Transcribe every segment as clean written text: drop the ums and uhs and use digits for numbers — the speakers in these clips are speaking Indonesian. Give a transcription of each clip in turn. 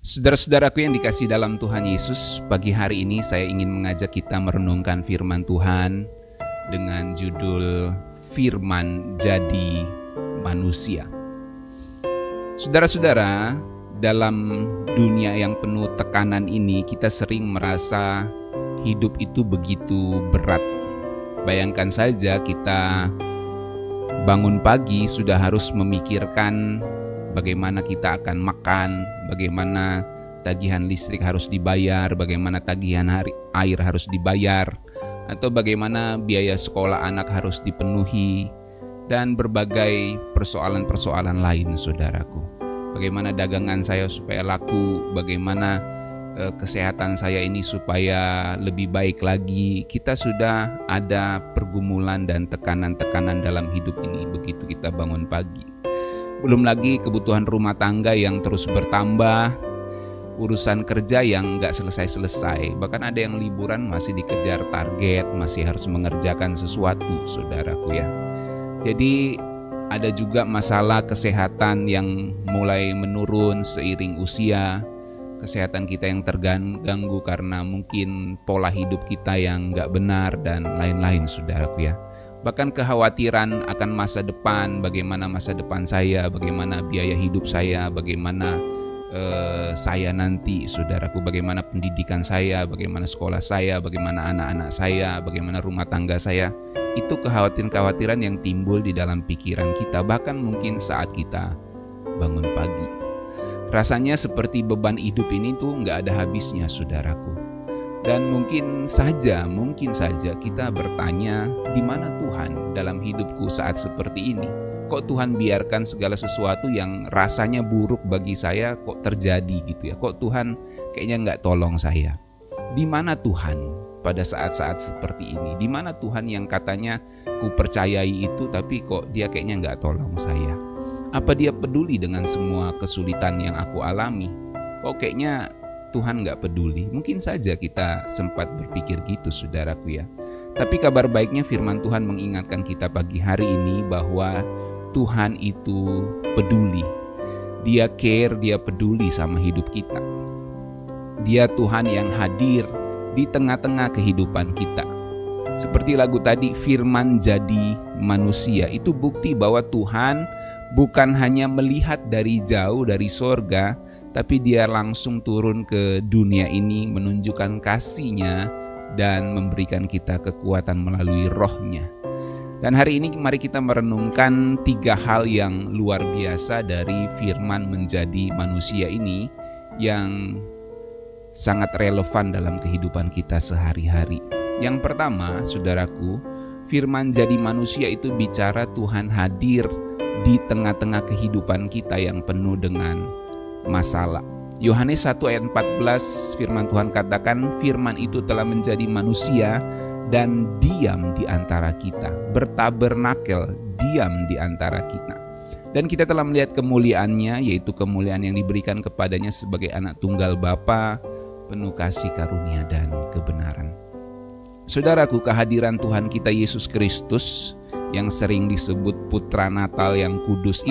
Saudara-saudaraku yang dikasihi dalam Tuhan Yesus, pagi hari ini saya ingin mengajak kita merenungkan firman Tuhan dengan judul Firman Jadi Manusia. Saudara-saudara, dalam dunia yang penuh tekanan ini kita sering merasa hidup itu begitu berat. Bayangkan saja kita bangun pagi sudah harus memikirkan bagaimana kita akan makan, bagaimana tagihan listrik harus dibayar, bagaimana tagihan air harus dibayar, atau bagaimana biaya sekolah anak harus dipenuhi, dan berbagai persoalan-persoalan lain, saudaraku. Bagaimana dagangan saya supaya laku, bagaimana kesehatan saya ini supaya lebih baik lagi. Kita sudah ada pergumulan dan tekanan-tekanan dalam hidup ini begitu kita bangun pagi. Belum lagi kebutuhan rumah tangga yang terus bertambah, urusan kerja yang nggak selesai-selesai. Bahkan ada yang liburan masih dikejar target, masih harus mengerjakan sesuatu, saudaraku ya. Jadi ada juga masalah kesehatan yang mulai menurun seiring usia. Kesehatan kita yang terganggu karena mungkin pola hidup kita yang nggak benar dan lain-lain, saudaraku ya. Bahkan kekhawatiran akan masa depan, bagaimana masa depan saya, bagaimana biaya hidup saya, bagaimana saya nanti, saudaraku, bagaimana pendidikan saya, bagaimana sekolah saya, bagaimana anak-anak saya, bagaimana rumah tangga saya. Itu kekhawatiran-kekhawatiran yang timbul di dalam pikiran kita, bahkan mungkin saat kita bangun pagi. Rasanya seperti beban hidup ini tuh nggak ada habisnya, saudaraku. Dan mungkin saja kita bertanya, di mana Tuhan dalam hidupku saat seperti ini? Kok Tuhan biarkan segala sesuatu yang rasanya buruk bagi saya kok terjadi gitu ya? Kok Tuhan kayaknya nggak tolong saya? Di mana Tuhan pada saat-saat seperti ini? Di mana Tuhan yang katanya ku percayai itu tapi kok dia kayaknya nggak tolong saya? Apa dia peduli dengan semua kesulitan yang aku alami? Kok kayaknya Tuhan gak peduli? Mungkin saja kita sempat berpikir gitu, saudaraku ya. Tapi kabar baiknya firman Tuhan mengingatkan kita pagi hari ini bahwa Tuhan itu peduli. Dia care, dia peduli sama hidup kita. Dia Tuhan yang hadir di tengah-tengah kehidupan kita. Seperti lagu tadi, firman jadi manusia. Itu bukti bahwa Tuhan bukan hanya melihat dari jauh dari sorga, tapi dia langsung turun ke dunia ini menunjukkan kasih-Nya dan memberikan kita kekuatan melalui roh-Nya. Dan hari ini mari kita merenungkan 3 hal yang luar biasa dari firman menjadi manusia ini yang sangat relevan dalam kehidupan kita sehari-hari. Yang pertama, saudaraku, firman jadi manusia itu bicara Tuhan hadir di tengah-tengah kehidupan kita yang penuh dengan masalah. Yohanes 1 ayat 14 firman Tuhan katakan, firman itu telah menjadi manusia dan diam di antara kita, bertabernakel, diam di antara kita. Dan kita telah melihat kemuliaannya, yaitu kemuliaan yang diberikan kepadanya sebagai anak tunggal Bapa, penuh kasih karunia dan kebenaran. Saudaraku, kehadiran Tuhan kita Yesus Kristus yang sering disebut Putra Natal yang kudus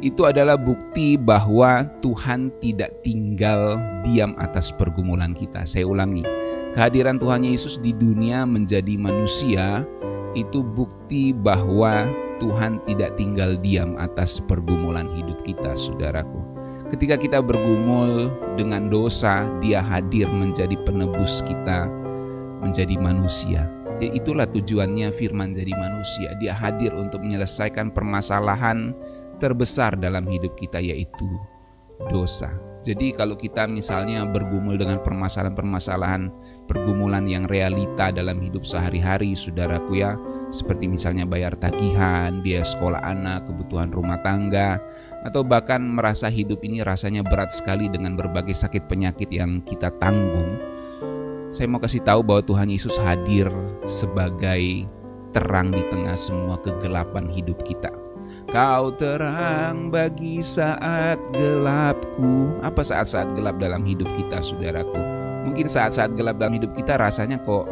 itu adalah bukti bahwa Tuhan tidak tinggal diam atas pergumulan kita. Saya ulangi, kehadiran Tuhan Yesus di dunia menjadi manusia itu bukti bahwa Tuhan tidak tinggal diam atas pergumulan hidup kita, saudaraku. Ketika kita bergumul dengan dosa, Dia hadir menjadi penebus kita, menjadi manusia. Jadi itulah tujuannya firman jadi manusia. Dia hadir untuk menyelesaikan permasalahan terbesar dalam hidup kita, yaitu dosa. Jadi kalau kita misalnya bergumul dengan permasalahan-permasalahan, pergumulan yang realita dalam hidup sehari-hari, saudaraku ya, seperti misalnya bayar tagihan, biaya sekolah anak, kebutuhan rumah tangga, atau bahkan merasa hidup ini rasanya berat sekali dengan berbagai sakit penyakit yang kita tanggung, saya mau kasih tahu bahwa Tuhan Yesus hadir sebagai terang di tengah semua kegelapan hidup kita. Kau terang bagi saat gelapku. Apa saat-saat gelap dalam hidup kita, saudaraku? Mungkin saat-saat gelap dalam hidup kita rasanya kok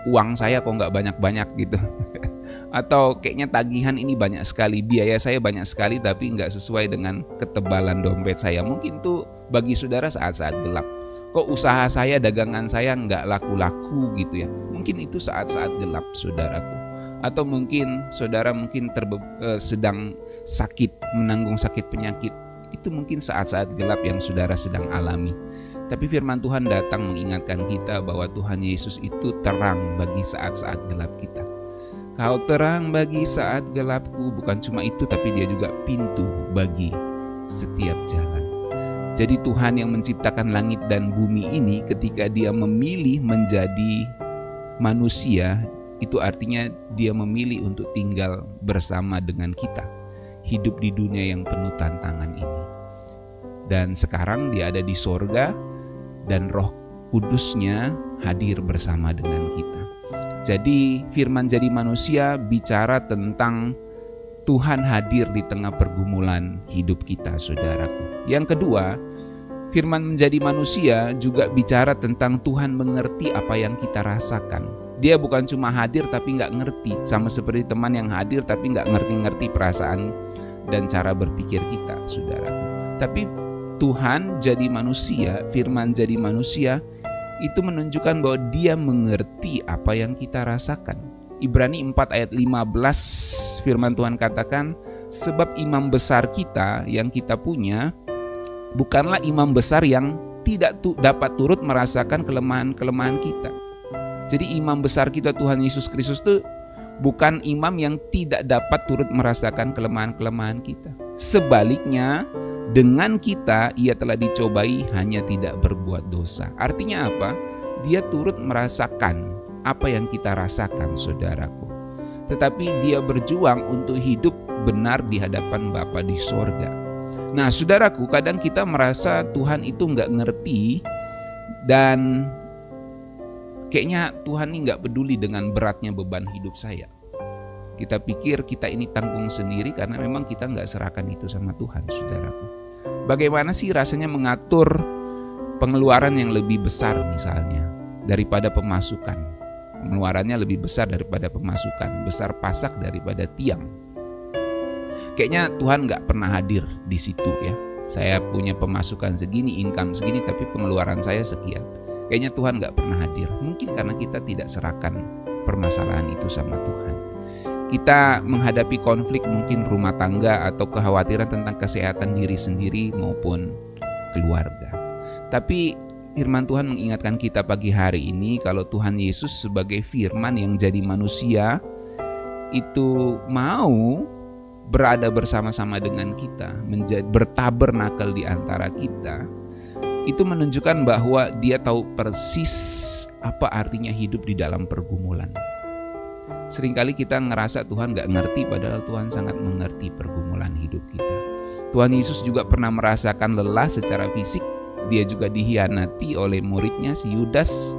uang saya kok nggak banyak-banyak gitu. Atau kayaknya tagihan ini banyak sekali, biaya saya banyak sekali tapi nggak sesuai dengan ketebalan dompet saya. Mungkin tuh bagi saudara saat-saat gelap. Kok usaha saya, dagangan saya nggak laku-laku gitu ya. Mungkin itu saat-saat gelap saudaraku. Atau mungkin saudara sedang sakit, menanggung sakit penyakit. Itu mungkin saat-saat gelap yang saudara sedang alami. Tapi firman Tuhan datang mengingatkan kita bahwa Tuhan Yesus itu terang bagi saat-saat gelap kita. Kau terang bagi saat gelapku, bukan cuma itu tapi dia juga pintu bagi setiap jalan. Jadi Tuhan yang menciptakan langit dan bumi ini ketika dia memilih menjadi manusia, itu artinya dia memilih untuk tinggal bersama dengan kita, hidup di dunia yang penuh tantangan ini. Dan sekarang dia ada di sorga dan Roh Kudusnya hadir bersama dengan kita. Jadi firman jadi manusia bicara tentang Tuhan hadir di tengah pergumulan hidup kita saudaraku. Yang kedua, firman menjadi manusia juga bicara tentang Tuhan mengerti apa yang kita rasakan. Dia bukan cuma hadir tapi nggak ngerti, sama seperti teman yang hadir tapi nggak ngerti-ngerti perasaan dan cara berpikir kita saudaraku. Tapi Tuhan jadi manusia, firman jadi manusia, itu menunjukkan bahwa dia mengerti apa yang kita rasakan. Ibrani 4 ayat 15 firman Tuhan katakan, sebab imam besar kita yang kita punya bukanlah imam besar yang tidak dapat turut merasakan kelemahan-kelemahan kita. Jadi imam besar kita Tuhan Yesus Kristus itu bukan imam yang tidak dapat turut merasakan kelemahan-kelemahan kita. Sebaliknya, dengan kita ia telah dicobai hanya tidak berbuat dosa. Artinya apa? Dia turut merasakan apa yang kita rasakan saudaraku. Tetapi dia berjuang untuk hidup benar di hadapan Bapa di sorga. Nah saudaraku, kadang kita merasa Tuhan itu nggak ngerti dan kayaknya Tuhan ini nggak peduli dengan beratnya beban hidup saya. Kita pikir kita ini tanggung sendiri karena memang kita nggak serahkan itu sama Tuhan saudaraku. Bagaimana sih rasanya mengatur pengeluaran yang lebih besar misalnya daripada pemasukan? Pengeluarannya lebih besar daripada pemasukan, besar pasak daripada tiang. Kayaknya Tuhan nggak pernah hadir di situ ya. Saya punya pemasukan segini, income segini, tapi pengeluaran saya sekian. Kayaknya Tuhan nggak pernah hadir. Mungkin karena kita tidak serahkan permasalahan itu sama Tuhan. Kita menghadapi konflik mungkin rumah tangga atau kekhawatiran tentang kesehatan diri sendiri maupun keluarga. Tapi firman Tuhan mengingatkan kita pagi hari ini kalau Tuhan Yesus sebagai firman yang jadi manusia itu mau berada bersama-sama dengan kita, bertabernakel di antara kita. Itu menunjukkan bahwa dia tahu persis apa artinya hidup di dalam pergumulan. Seringkali kita ngerasa Tuhan gak ngerti, padahal Tuhan sangat mengerti pergumulan hidup kita. Tuhan Yesus juga pernah merasakan lelah secara fisik. Dia juga dihianati oleh muridnya si Yudas.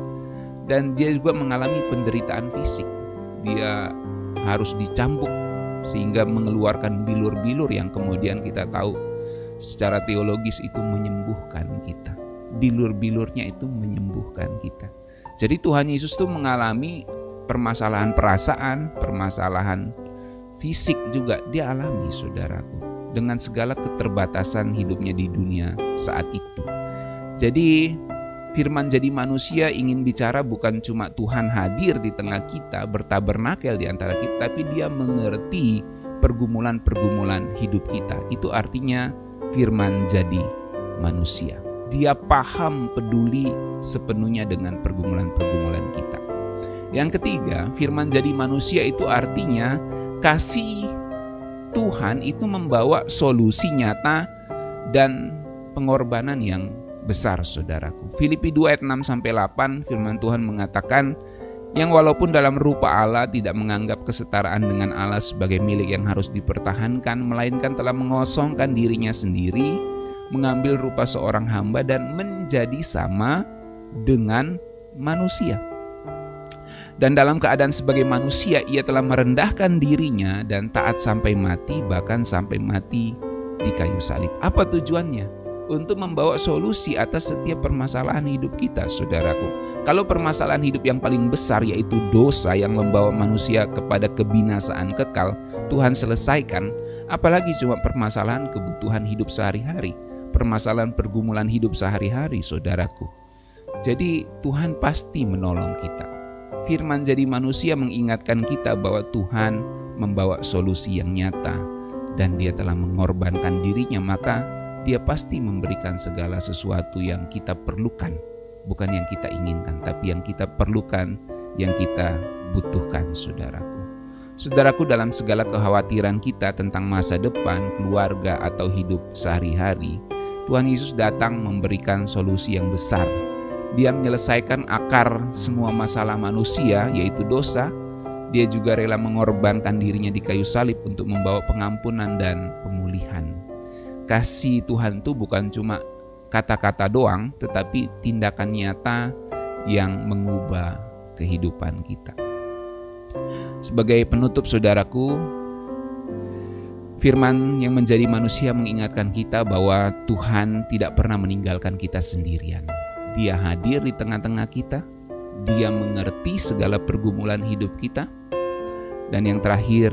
Dan dia juga mengalami penderitaan fisik. Dia harus dicambuk sehingga mengeluarkan bilur-bilur yang kemudian kita tahu secara teologis itu menyembuhkan kita. Bilur-bilurnya itu menyembuhkan kita. Jadi Tuhan Yesus itu mengalami permasalahan perasaan, permasalahan fisik juga dia alami saudaraku. Dengan segala keterbatasan hidupnya di dunia saat itu. Jadi firman jadi manusia ingin bicara bukan cuma Tuhan hadir di tengah kita, bertabernakel di antara kita, tapi dia mengerti pergumulan-pergumulan hidup kita. Itu artinya firman jadi manusia. Dia paham, peduli sepenuhnya dengan pergumulan-pergumulan kita. Yang ketiga, firman jadi manusia itu artinya kasih Tuhan itu membawa solusi nyata dan pengorbanan yang besar saudaraku. Filipi 2 ayat 6-8 firman Tuhan mengatakan, yang walaupun dalam rupa Allah tidak menganggap kesetaraan dengan Allah sebagai milik yang harus dipertahankan, melainkan telah mengosongkan dirinya sendiri, mengambil rupa seorang hamba dan menjadi sama dengan manusia. Dan dalam keadaan sebagai manusia ia telah merendahkan dirinya dan taat sampai mati, bahkan sampai mati di kayu salib. Apa tujuannya? untuk membawa solusi atas setiap permasalahan hidup kita, saudaraku. Kalau permasalahan hidup yang paling besar yaitu dosa yang membawa manusia kepada kebinasaan kekal, Tuhan selesaikan, apalagi cuma permasalahan kebutuhan hidup sehari-hari, permasalahan pergumulan hidup sehari-hari, saudaraku. Jadi Tuhan pasti menolong kita. Firman jadi manusia mengingatkan kita bahwa Tuhan membawa solusi yang nyata dan Dia telah mengorbankan dirinya, maka Dia pasti memberikan segala sesuatu yang kita perlukan. Bukan yang kita inginkan, tapi yang kita perlukan, yang kita butuhkan, saudaraku. Saudaraku, dalam segala kekhawatiran kita tentang masa depan, keluarga, atau hidup sehari-hari, Tuhan Yesus datang memberikan solusi yang besar. Dia menyelesaikan akar semua masalah manusia, yaitu dosa. Dia juga rela mengorbankan dirinya di kayu salib untuk membawa pengampunan dan pemulihan. Kasih Tuhan itu bukan cuma kata-kata doang, tetapi tindakan nyata yang mengubah kehidupan kita. Sebagai penutup, saudaraku, firman yang menjadi manusia mengingatkan kita bahwa Tuhan tidak pernah meninggalkan kita sendirian. Dia hadir di tengah-tengah kita, Dia mengerti segala pergumulan hidup kita, dan yang terakhir,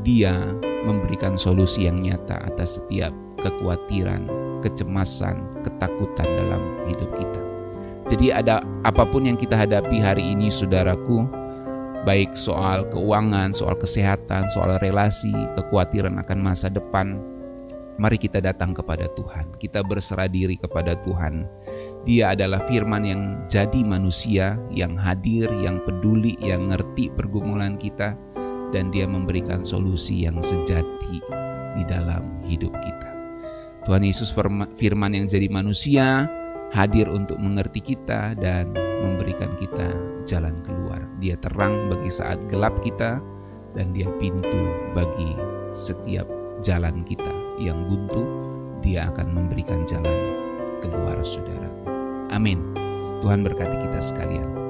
Dia memberikan solusi yang nyata atas setiap kekhawatiran, kecemasan, ketakutan dalam hidup kita. Jadi ada apapun yang kita hadapi hari ini, saudaraku, baik soal keuangan, soal kesehatan, soal relasi, kekhawatiran akan masa depan, mari kita datang kepada Tuhan. Kita berserah diri kepada Tuhan. Dia adalah firman yang jadi manusia, yang hadir, yang peduli, yang ngerti pergumulan kita, dan Dia memberikan solusi yang sejati di dalam hidup kita. Tuhan Yesus firman yang jadi manusia, hadir untuk mengerti kita dan memberikan kita jalan keluar. Dia terang bagi saat gelap kita, dan Dia pintu bagi setiap jalan kita yang buntu. Dia akan memberikan jalan keluar, saudara. Amin. Tuhan berkati kita sekalian.